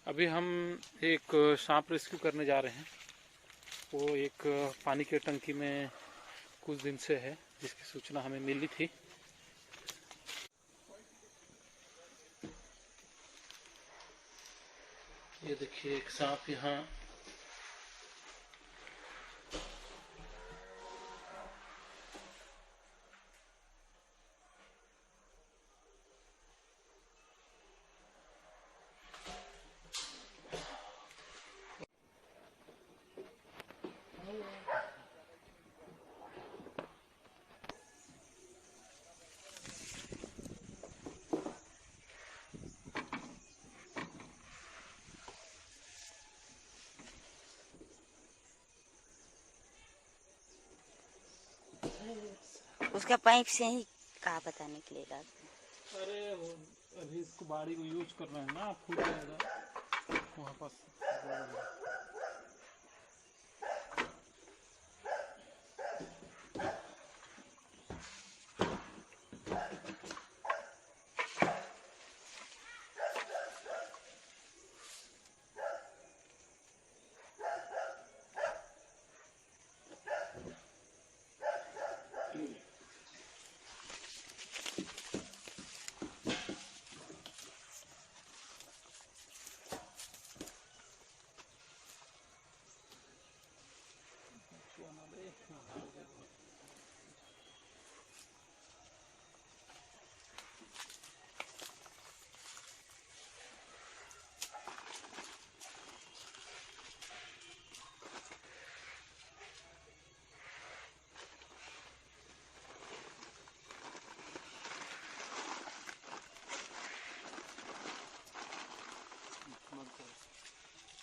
अभी हम एक सांप रेस्क्यू करने जा रहे हैं। वो एक पानी के टंकी में कुछ दिन से है, जिसकी सूचना हमें मिली थी। ये देखिए एक सांप यहाँ उसका पाइप से ही कहा पता निकलेगा। अरे वो अभी इसको बाड़ी को यूज कर रहे हैं ना, फूट जाएगा वहाँ पास।